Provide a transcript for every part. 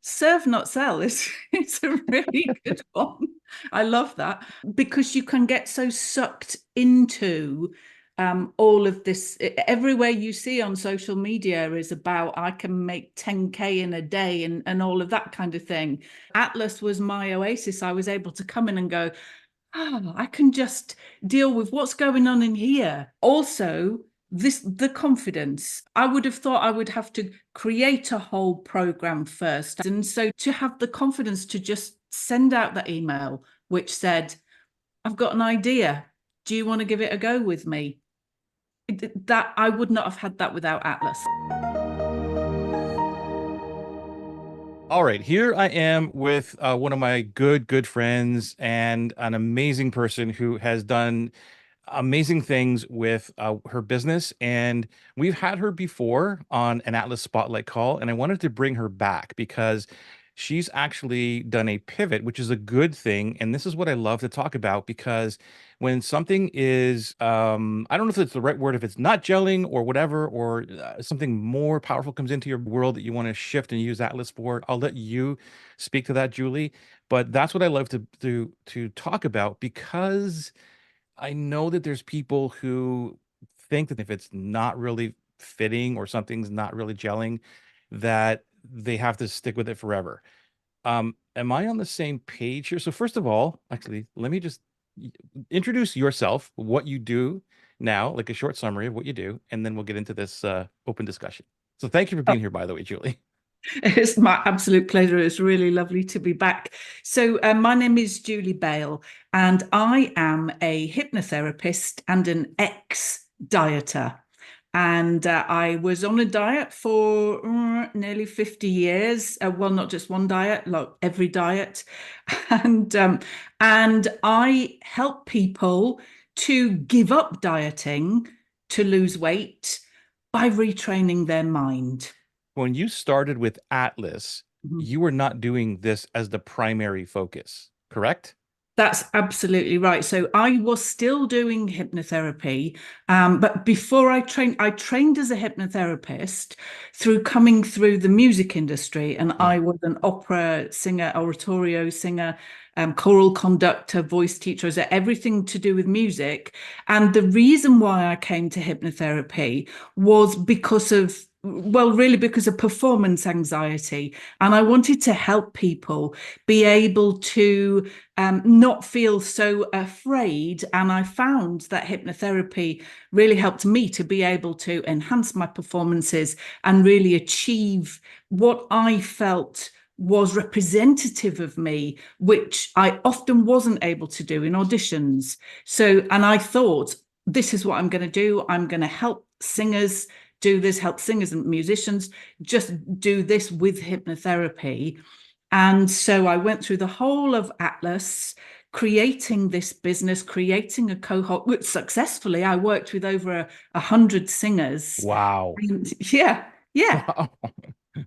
Serve, not sell is it's a really good one. I love that because you can get so sucked into all of this. Everywhere you see on social media is about I can make 10K in a day and all of that kind of thing. Atlas was my oasis. I was able to come in and go, oh, I can just deal with what's going on in here. Also, the confidence. I would have thought I would have to create a whole program first. And so to have the confidence to just send out that email which said, I've got an idea. Do you want to give it a go with me? That I would not have had that without Atlas. All right, here I am with one of my good friends and an amazing person who has done amazing things with her business. And we've had her before on an Atlas Spotlight call, and I wanted to bring her back because she's actually done a pivot, which is a good thing. And this is what I love to talk about because when something is, I don't know if it's the right word, if it's not gelling or whatever, or something more powerful comes into your world that you want to shift and use Atlas for, I'll let you speak to that, Julie. But that's what I love to talk about because I know that there's people who think that if it's not really fitting or something's not really gelling, that they have to stick with it forever. Am I on the same page here? So first of all, actually, let me just introduce yourself, what you do now, like a short summary of what you do, and then we'll get into this open discussion. So thank you for Oh, being here, by the way, Julie. it's my absolute pleasure. It's really lovely to be back. So, my name is Julie Bale, and I am a hypnotherapist and an ex dieter. And I was on a diet for nearly 50 years. Well, not just one diet, like every diet. And and I help people to give up dieting to lose weight by retraining their mind. When you started with Atlas, Mhm. you were not doing this as the primary focus, correct? That's absolutely right. So I was still doing hypnotherapy, but before I trained as a hypnotherapist through coming through the music industry, and I Mm. was an opera singer, oratorio singer, choral conductor, voice teacher, so everything to do with music. And the reason why I came to hypnotherapy was because of, well, really because of performance anxiety, and I wanted to help people be able to not feel so afraid. And I found that hypnotherapy really helped me to be able to enhance my performances and really achieve what I felt was representative of me, which I often wasn't able to do in auditions. So, and I thought, this is what I'm going to do. I'm going to help singers do this, help singers and musicians just do this with hypnotherapy. And so I went through the whole of Atlas, creating this business, creating a cohort, which successfully I worked with over 100 singers. Wow. And yeah, yeah. Wow.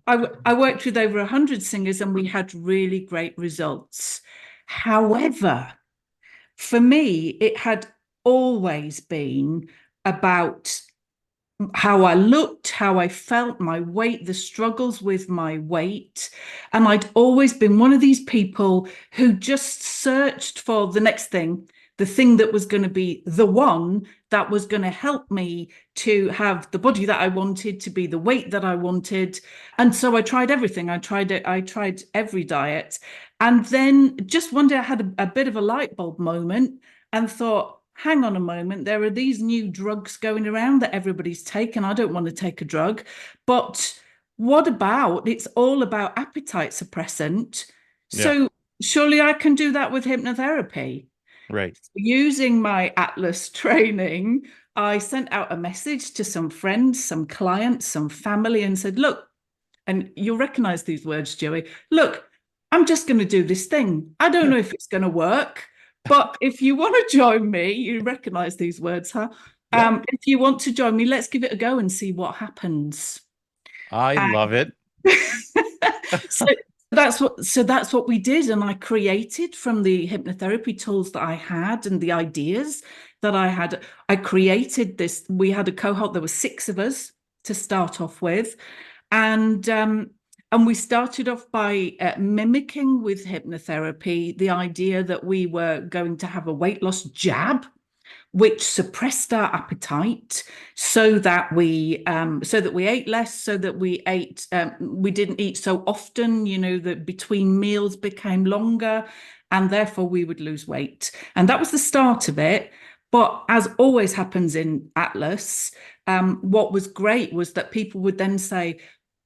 I worked with over 100 singers and we had really great results. However, for me, it had always been about how I looked, how I felt, my weight, the struggles with my weight. And I'd always been one of these people who just searched for the next thing, the thing that was going to be the one that was going to help me to have the body that I wanted, to be the weight that I wanted. And so I tried everything. I tried it. I tried every diet. And then just one day I had a bit of a light bulb moment and thought, hang on a moment, there are these new drugs going around that everybody's taken. I don't want to take a drug. But what about it's all about appetite suppressant? Yeah, So surely I can do that with hypnotherapy. right. Using my Atlas training, I sent out a message to some friends, some clients, some family, and said, look, and you'll recognize these words, Joey. Look, I'm just going to do this thing. I don't know if it's going to work, but if you want to join me, you recognize these words, huh? Yep. If you want to join me, let's give it a go and see what happens. I And love it. so that's what we did. And I created from the hypnotherapy tools that I had and the ideas that I had. I created this. We had a cohort, there were 6 of us to start off with. And And we started off by mimicking with hypnotherapy the idea that we were going to have a weight loss jab which suppressed our appetite so that we ate less, so that we didn't eat so often, that between meals became longer, and therefore we would lose weight. And that was the start of it. But as always happens in Atlas, what was great was that people would then say,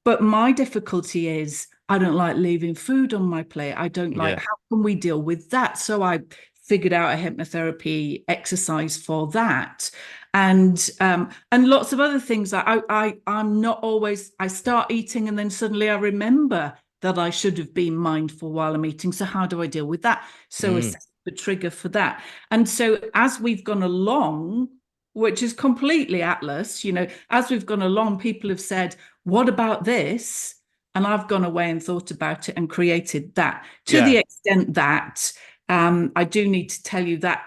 but my difficulty is I don't like leaving food on my plate. I don't like, Yeah. how can we deal with that? So I figured out a hypnotherapy exercise for that. And lots of other things. I'm not always, I start eating and then suddenly I remember that I should have been mindful while I'm eating. So how do I deal with that? So Mm. assess the trigger for that. And so as we've gone along, which is completely Atlas, as we've gone along, people have said, what about this? And I've gone away and thought about it and created that to Yeah. the extent that I do need to tell you that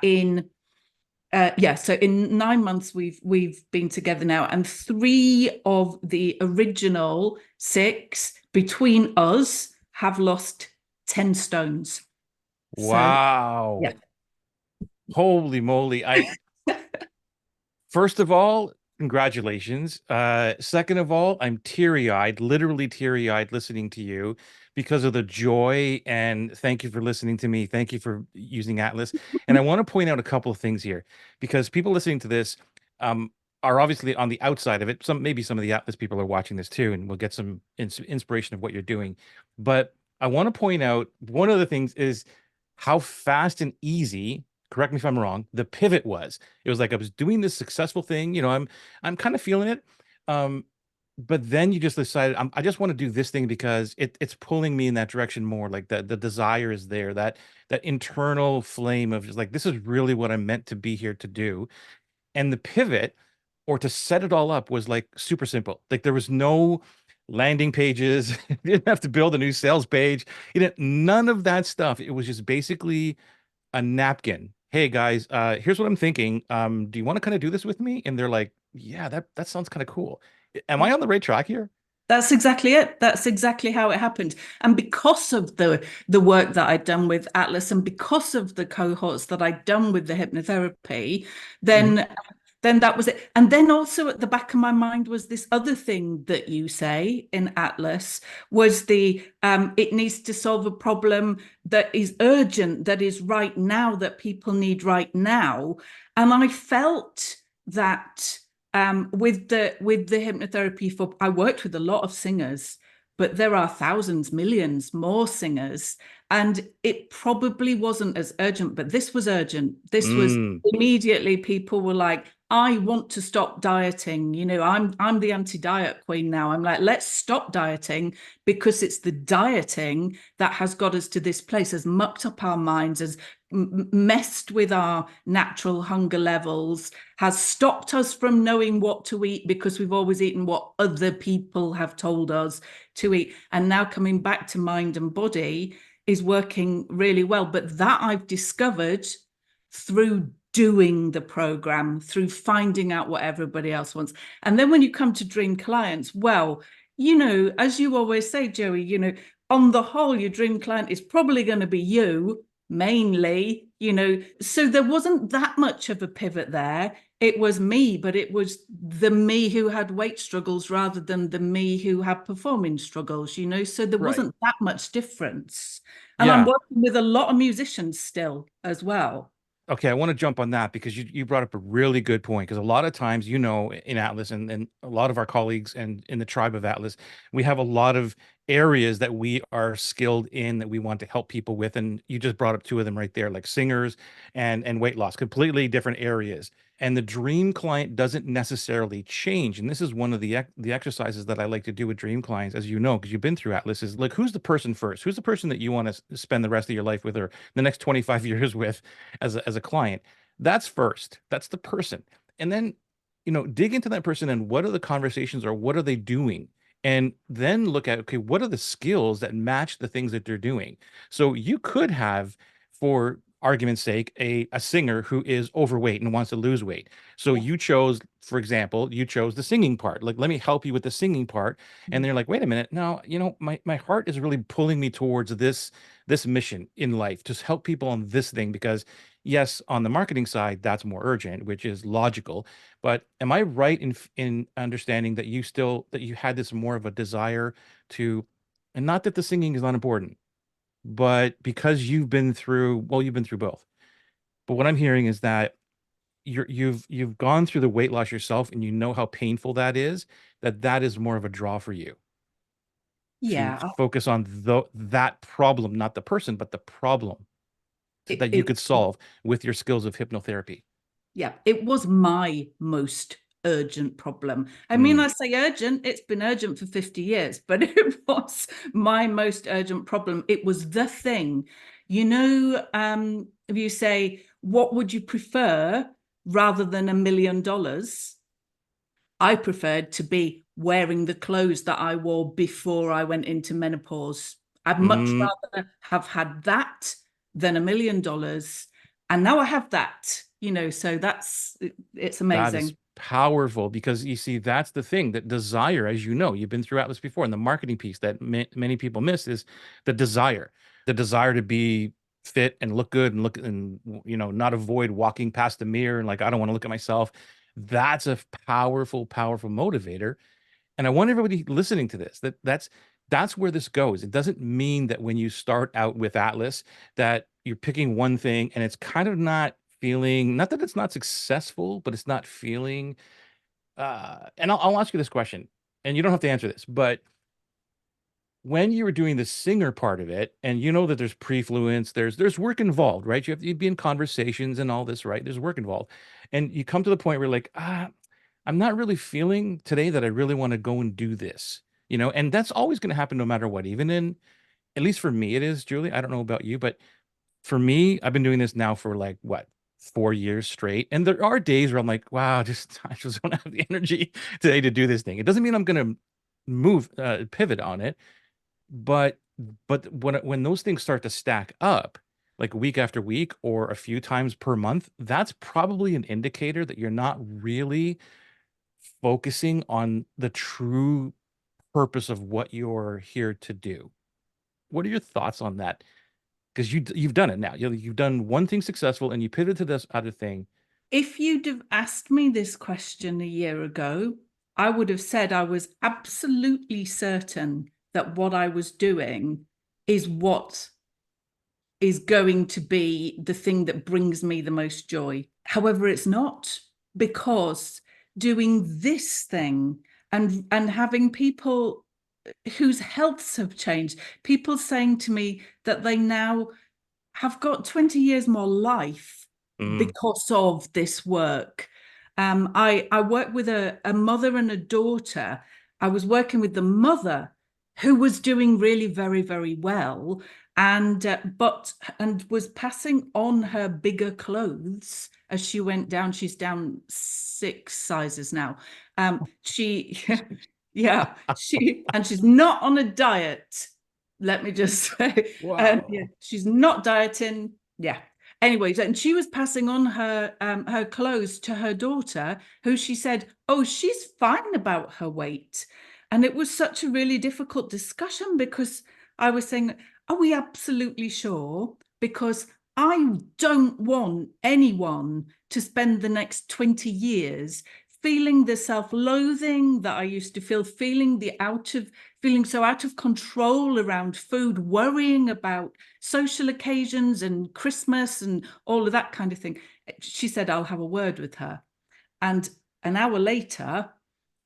so in 9 months we've been together now, and 3 of the original 6 between us have lost 10 stones. So yeah. Wow. Holy moly. First of all, congratulations. Second of all, I'm teary-eyed, literally teary-eyed listening to you because of the joy, and thank you for listening to me. Thank you for using Atlas. And I want to point out a couple of things here because people listening to this um, are obviously on the outside of it. Maybe some of the Atlas people are watching this too, and we'll get some inspiration of what you're doing. But I want to point out one of the things is how fast and easy, correct me if I'm wrong, the pivot was. It was like I was doing this successful thing, I'm kind of feeling it. Um, but then you just decided I just want to do this thing because it's pulling me in that direction more. Like the desire is there, that internal flame of just like this is really what I'm meant to be here to do. And the pivot or to set it all up was like super simple. Like there was no landing pages. You didn't have to build a new sales page. You didn't, none of that stuff. It was just basically a napkin. Hey guys, here's what I'm thinking. Do you want to kind of do this with me? And they're like, yeah, that sounds kind of cool. Am I on the right track here? That's exactly it. That's exactly how it happened. And because of the work that I'd done with Atlas, and because of the cohorts that I'd done with the hypnotherapy, Mhm. then then that was it. And then also at the back of my mind was this other thing that you say in Atlas was the it needs to solve a problem that is urgent, that is right now, that people need right now. And I felt that with the hypnotherapy for I worked with a lot of singers, but there are thousands, millions more singers, and it probably wasn't as urgent, but this was urgent. This was Mm, immediately people were like, I want to stop dieting. I'm the anti-diet queen now. I'm like, let's stop dieting because it's the dieting that has got us to this place, has mucked up our minds, has messed with our natural hunger levels, has stopped us from knowing what to eat because we've always eaten what other people have told us to eat. And now coming back to mind and body is working really well. But that I've discovered through doing the program, through finding out what everybody else wants. And then when you come to dream clients, well, as you always say, Joey, on the whole, your dream client is probably going to be you mainly, so there wasn't that much of a pivot there. It was me, but it was the me who had weight struggles rather than the me who had performing struggles, so there right. wasn't that much difference. And I'm Yeah. working with a lot of musicians still as well. Okay, I want to jump on that because you brought up a really good point. Because a lot of times, in Atlas and a lot of our colleagues and in the tribe of Atlas, we have a lot of areas that we are skilled in that we want to help people with. And you just brought up 2 of them right there, like singers and weight loss, completely different areas. And the dream client doesn't necessarily change. And this is one of the exercises that I like to do with dream clients, as you know, because you've been through Atlas, is like, who's the person first? Who's the person that you want to spend the rest of your life with or the next 25 years with? As a client. That's first. That's the person. And then, dig into that person and what are the conversations or what are they doing? And then look at, okay, what are the skills that match the things that they're doing? So you could have for argument's sake, a singer who is overweight and wants to lose weight. So Yeah. you chose, for example, you chose the singing part. Like, let me help you with the singing part. And they're like, wait a minute, no, my heart is really pulling me towards this mission in life to help people on this thing because yes, on the marketing side, that's more urgent, which is logical. But am I right in understanding that you had this more of a desire to, and not that the singing is not important, but because you've been through both. But what I'm hearing is that you've gone through the weight loss yourself and you know how painful that is, that is more of a draw for you to Yeah. focus on that problem, not the person, but the problem It, that you it could solve with your skills of hypnotherapy. Yeah, it was my most urgent problem. I mean, Mm, I say urgent, it's been urgent for 50 years, but it was my most urgent problem. It was the thing. If you say, what would you prefer rather than $1 million? I preferred to be wearing the clothes that I wore before I went into menopause. I'd much mm, rather have had that than $1 million. And now I have that, so it's that is amazing. powerful because you see, that's the thing that desire, as you know, you've been through this before. And the marketing piece that many people miss is the desire to be fit and look good and not avoid walking past the mirror and like, I don't want to look at myself. That's a powerful, powerful motivator. And I want everybody listening to this that's where this goes. It doesn't mean that when you start out with Atlas that you're picking one thing and it's kind of not feeling, not that it's not successful, but it's not feeling and I'll ask you this question, and you don't have to answer this, but when you were doing the singer part of it, and you know that there's pre-fluence, there's work involved, right? You'd be in conversations and all this, right? There's work involved. And you come to the point where you're like, I'm not really feeling today that I really want to go and do this, and that's always going to happen no matter what, even in, at least for me, it is, Julie. I don't know about you, but for me, I've been doing this now for like what, 4 years straight. And there are days where I'm like, wow, I just don't have the energy today to do this thing. It doesn't mean I'm going to pivot on it, but when those things start to stack up, like week after week or a few times per month, that's probably an indicator that you're not really focusing on the true purpose of what you're here to do. What are your thoughts on that? Because you've done it now. You've done one thing successful and you pivot to this other thing. If you'd have asked me this question a year ago, I would have said I was absolutely certain that what I was doing is what is going to be the thing that brings me the most joy. However, it's not, because doing this thing and having people whose healths have changed, people saying to me that they now have got 20 years more life Mm, because of this work. I work with a mother and a daughter. I was working with the mother, who was doing really very, very well, and was passing on her bigger clothes as she went down. She's down 6 sizes now. She yeah, she's not on a diet. Let me just say, yeah, wow. she's not dieting. Yeah. Anyways, and she was passing on her clothes to her daughter, who she said, "Oh, she's fine about her weight." And it was such a really difficult discussion, because I was saying, "Are we absolutely sure?" Because I don't want anyone to spend the next 20 years feeling the self-loathing that I used to feel, feeling so out of control around food, worrying about social occasions and Christmas and all of that kind of thing. She said, "I'll have a word with her." And an hour later,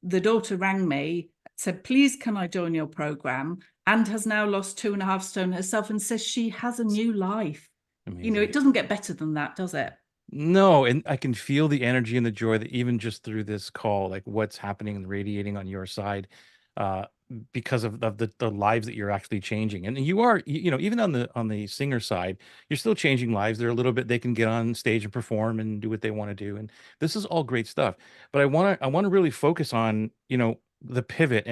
the daughter rang me, said, "Please, can I join your program?" And has now lost 2.5 stone herself and says she has a new life. Amazing. It doesn't get better than that, does it? No, and I can feel the energy and the joy that even just through this call, like what's happening and radiating on your side, uh, because of the lives that you're actually changing. And you are, even on the singer side, you're still changing lives. They're a little bit, they can get on stage and perform and do what they want to do. And this is all great stuff. But I want to really focus on, the pivot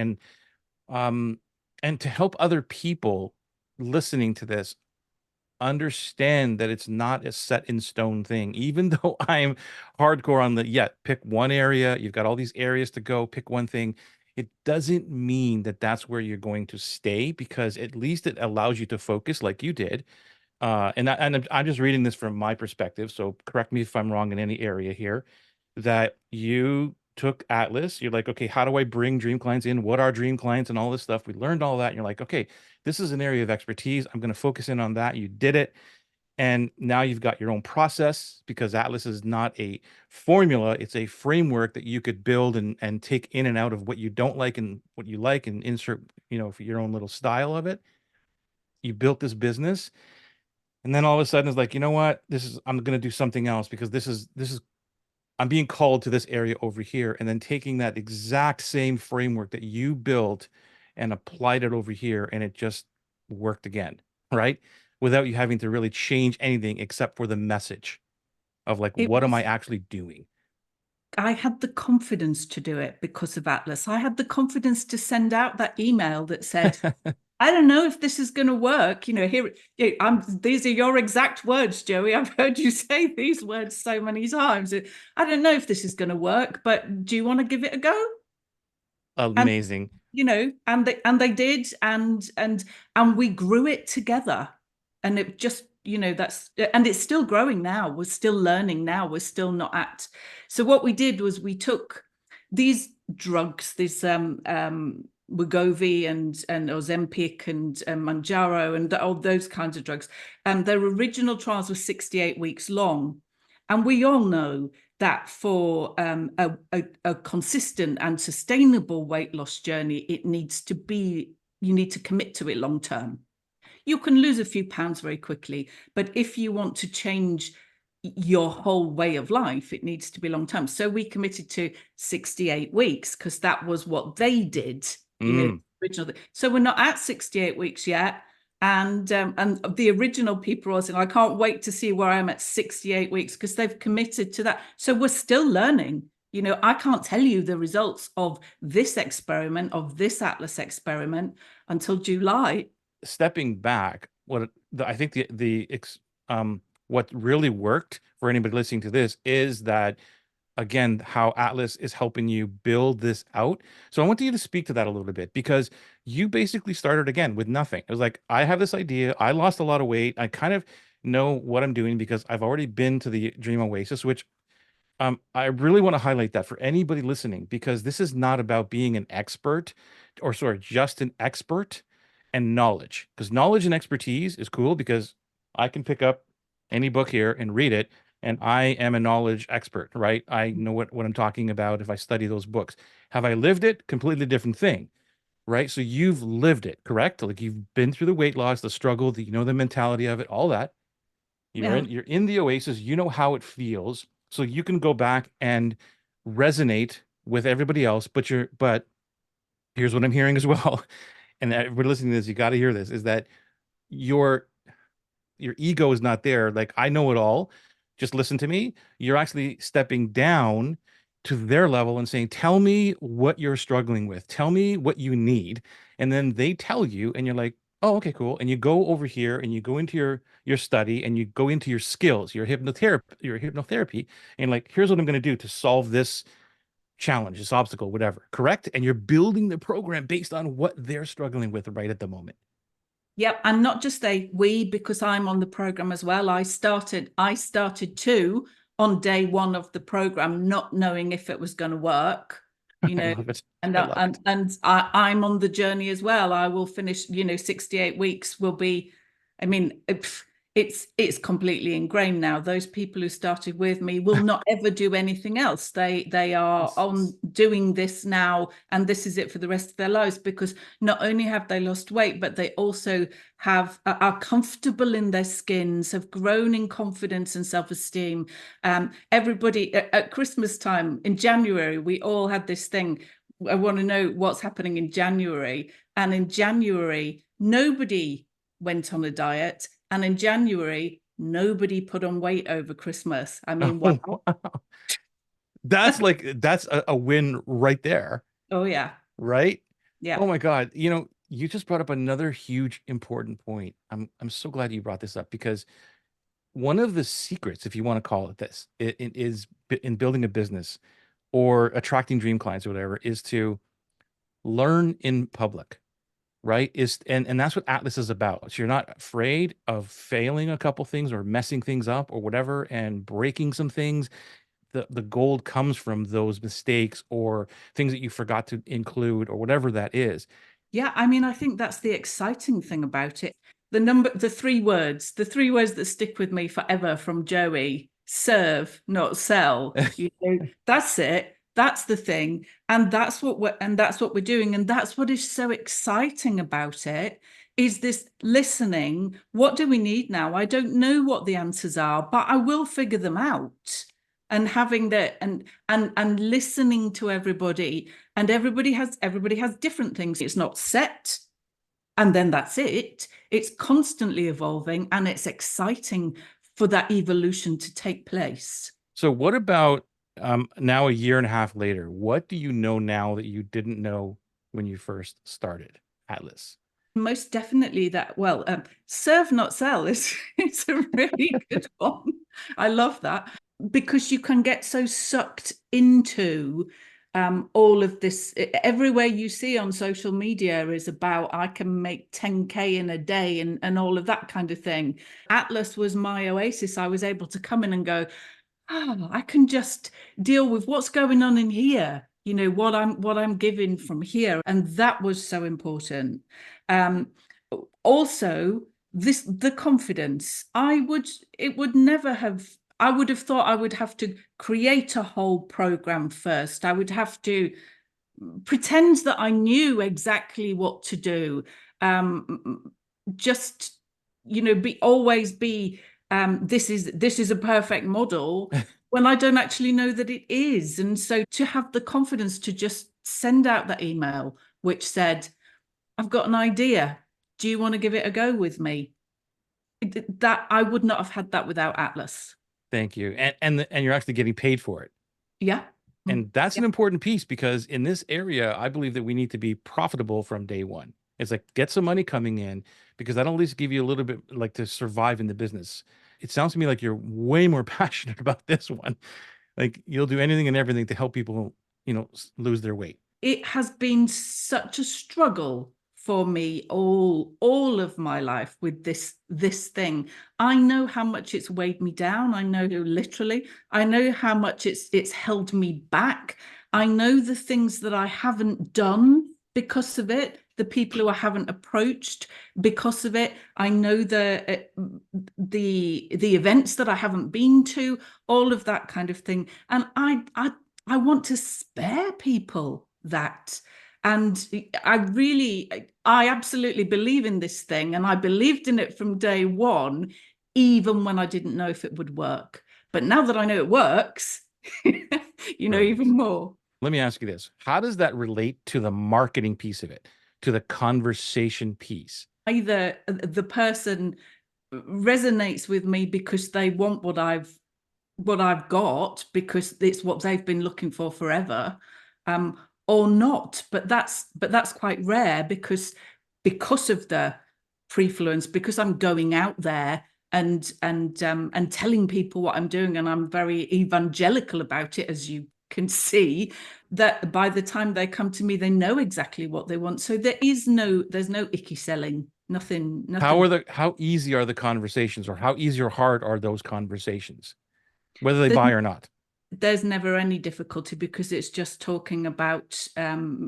um and to help other people listening to this. understand that it's not a set in stone thing. Even though I'm hardcore on the, yeah, pick one area, you've got all these areas to go, pick one thing. It doesn't mean that that's where you're going to stay, because at least it allows you to focus like you did. And I'm just reading this from my perspective, so correct me if I'm wrong in any area here, that you took Atlas, you're like, okay, how do I bring dream clients in? What are dream clients and all this stuff? We learned all that. And you're like, okay, this is an area of expertise. I'm going to focus in on that. You did it. And now you've got your own process, because Atlas is not a formula. It's a framework that you could build and take in and out of what you don't like and what you like, and insert, for your own little style of it. You built this business. And then all of a sudden it's like, you know what? I'm going to do something else, because this is I'm being called to this area over here, and then taking that exact same framework that you built and applied it over here, and it just worked again, right? Without you having to really change anything except for the message of like, It what am I was, actually doing? I had the confidence to do it because of Atlas. I had the confidence to send out that email that said, I don't know if this is going to work. These are your exact words, Joey. I've heard you say these words so many times. I don't know if this is going to work, but do you want to give it a go? And Amazing. and they did, and we grew it together, and it just, that's, and it's still growing now. We're still learning now. We're still not at. So what we did was we took these drugs, this Wegovy and Ozempic and Manjaro and all those kinds of drugs, and their original trials were 68 weeks long, and we all know that for a consistent and sustainable weight loss journey, you need to commit to it long term. You can lose a few pounds very quickly, but if you want to change your whole way of life, it needs to be long term. So we committed to 68 weeks because that was what they did, Mm. original. So we're not at 68 weeks yet. And the original people are saying, I can't wait to see where I'm at 68 weeks, because they've committed to that. So we're still learning. I can't tell you the results of this experiment, of this Atlas experiment, until July. Stepping back, I think what really worked for anybody listening to this is that, again, how Atlas is helping you build this out. So I want you to speak to that a little bit, because you basically started again with nothing. It was like, I have this idea. I lost a lot of weight. I kind of know what I'm doing because I've already been to the Dream Oasis, which I really want to highlight that for anybody listening, because this is not about being an expert, or sorry, just an expert and knowledge. Because knowledge and expertise is cool, because I can pick up any book here and read it, and I am a knowledge expert, right? I know what I'm talking about if I study those books. Have I lived it? Completely different thing, right? So you've lived it, correct? Like, you've been through the weight loss, the struggle, the mentality of it, all that. Yeah. You're in the oasis, you know how it feels, so you can go back and resonate with everybody else. But here's what I'm hearing as well, and everybody listening to this, you got to hear this, is that your your ego is not there. Like, I know it all. Just listen to me. You're actually stepping down to their level and saying, tell me what you're struggling with. Tell me what you need. And then they tell you, and you're like, oh, okay, cool. And you go over here and you go into your study, and you go into your skills, your hypnotherapy, and like, here's what I'm going to do to solve this challenge, this obstacle, whatever. Correct? And you're building the program based on what they're struggling with right at the moment. Yep, and not just we, because I'm on the program as well. I started too on day one of the program, not knowing if it was going to work, you I know, love it. and I I- love it. and I'm on the journey as well. I will finish, 68 weeks will be, I mean, it's completely ingrained now. Those people who started with me will not ever do anything else. They are on doing this now, and this is it for the rest of their lives, because not only have they lost weight, but they also are comfortable in their skins, have grown in confidence and self-esteem. Everybody at Christmas time in January, we all had this thing. I want to know what's happening in January. And in January, nobody went on a diet. And in January, nobody put on weight over Christmas. I mean, wow. Oh, wow. That's a win right there. Oh, yeah. Right? Yeah. Oh my God. You just brought up another huge important point. I'm so glad you brought this up because one of the secrets, if you want to call it this, it is in building a business or attracting dream clients or whatever, is to learn in public, right? And that's what Atlas is about. So you're not afraid of failing a couple things or messing things up or whatever and breaking some things. The gold comes from those mistakes or things that you forgot to include or whatever that is. Yeah, I mean, I think that's the exciting thing about it. The three words that stick with me forever from Joey: serve, not sell. That's it. That's the thing. And that's what we're doing. And that's what is so exciting about it is this listening. What do we need now? I don't know what the answers are, but I will figure them out. And having that and listening to everybody, and everybody has different things. It's not set and then that's it. It's constantly evolving and it's exciting for that evolution to take place. So what about now a year and a half later? What do you know now that you didn't know when you first started Atlas? Most definitely that. Well, serve not sell is it's a really good one. I love that because you can get so sucked into all of this. Everywhere you see on social media is about I can make 10K in a day and all of that kind of thing. Atlas was my oasis. I was able to come in and go, oh, I can just deal with what's going on in here, what I'm giving from here. And that was so important. Um, Also, the confidence. It would never have, I would have thought I would have to create a whole program first. I would have to pretend that I knew exactly what to do. Just be always be this is a perfect model when I don't actually know that it is. And so to have the confidence to just send out that email which said, I've got an idea. Do you want to give it a go with me? That I would not have had that without Atlas. Thank you. And you're actually getting paid for it. Yeah. And that's Yeah. an important piece because in this area, I believe that we need to be profitable from day one. It's like get some money coming in because that'll at least give you a little bit like to survive in the business. It sounds to me like you're way more passionate about this one. Like you'll do anything and everything to help people, lose their weight. It has been such a struggle for me all of my life with this thing. I know how much it's weighed me down. I know literally. I know how much it's held me back. I know the things that I haven't done because of it, the people who I haven't approached because of it. I know the events that I haven't been to, all of that kind of thing. And I want to spare people that. And I absolutely believe in this thing. And I believed in it from day one, even when I didn't know if it would work. But now that I know it works, Brilliant. even more. Let me ask you this. How does that relate to the marketing piece of it, to the conversation piece? Either the person resonates with me because they want what I've got because it's what they've been looking for forever, um, or not. But that's quite rare because of the prefluence, because I'm going out there and telling people what I'm doing, and I'm very evangelical about it, as you can see. That by the time they come to me, they know exactly what they want. So there's no icky selling, nothing, nothing. How easy are the conversations or how easy or hard are those conversations, whether they There's buy or not? there's never any difficulty because it's just talking about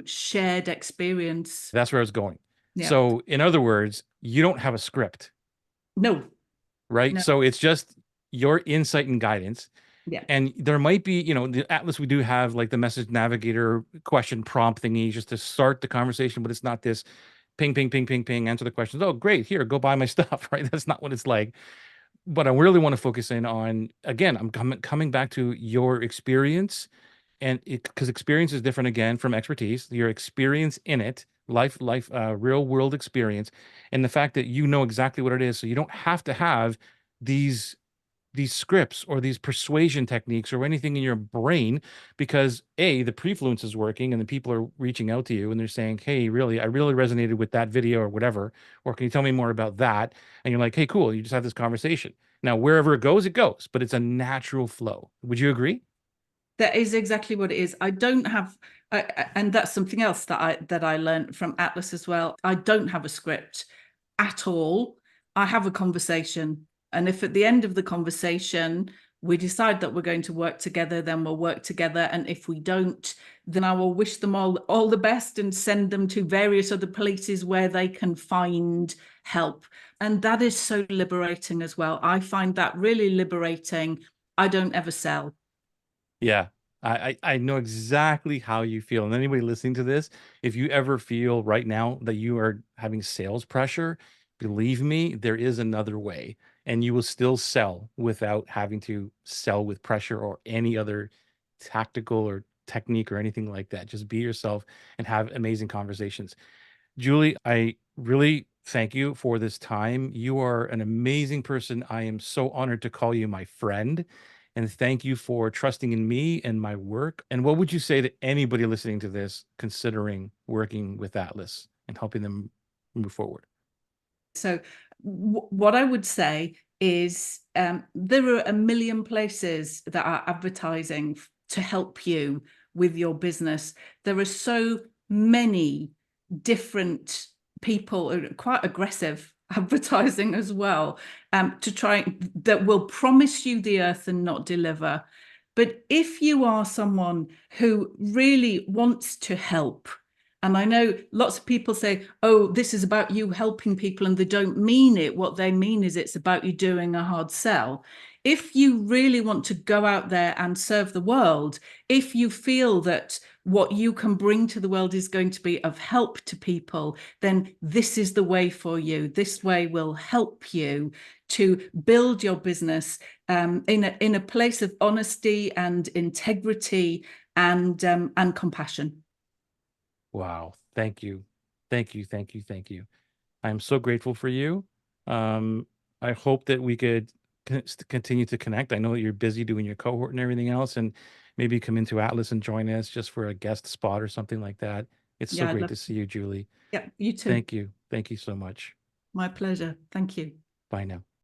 shared experience. That's where I was going. Yeah. So, in other words, you don't have a script, No, right? no. So it's just your insight and guidance. Yeah. And there might be, the Atlas, we do have like the message navigator question prompt thingy just to start the conversation, but it's not this ping, ping, ping, ping, ping, answer the questions. Oh, great. Here, go buy my stuff, right? That's not what it's like. But I really want to focus in on, again, I'm coming back to your experience and because experience is different again from expertise, your experience in it, real world experience, and the fact that you know exactly what it is. So you don't have to have these these scripts or these persuasion techniques or anything in your brain because A, the prefluence is working and the people are reaching out to you and they're saying, hey, really, I really resonated with that video or whatever. Or can you tell me more about that? And you're like, hey, cool. You just have this conversation. Now, wherever it goes, but it's a natural flow. Would you agree? That is exactly what it is. I don't have, and that's something else that I learned from Atlas as well. I don't have a script at all. I have a conversation, and if at the end of the conversation we decide that we're going to work together, then we'll work together. And if we don't, then I will wish them all the best and send them to various other places where they can find help. And that is so liberating as well. I find that really liberating. I don't ever sell. Yeah, I know exactly how you feel. And anybody listening to this, if you ever feel right now that you are having sales pressure, believe me, there is another way, and you will still sell without having to sell with pressure or any other tactical or technique or anything like that. Just be yourself and have amazing conversations. Julie, I really thank you for this time. You are an amazing person. I am so honored to call you my friend. And thank you for trusting in me and my work. And what would you say to anybody listening to this, considering working with Atlas and helping them move forward? So, what I would say is there are a million places that are advertising to help you with your business. There are so many different people, quite aggressive advertising as well, to try that will promise you the earth and not deliver. But if you are someone who really wants to help, and I know lots of people say, oh, this is about you helping people, and they don't mean it. What they mean is it's about you doing a hard sell. If you really want to go out there and serve the world, if you feel that what you can bring to the world is going to be of help to people, then this is the way for you. This way will help you to build your business in a place of honesty and integrity and compassion. Wow. Thank you. Thank you. Thank you. Thank you. I'm so grateful for you. I hope that we could continue to connect. I know that you're busy doing your cohort and everything else, and maybe come into Atlas and join us just for a guest spot or something like that. It's so Yeah, I'd great love to to. see you, Julie. Yeah, you too. Thank you. Thank you so much. My pleasure. Thank you. Bye now.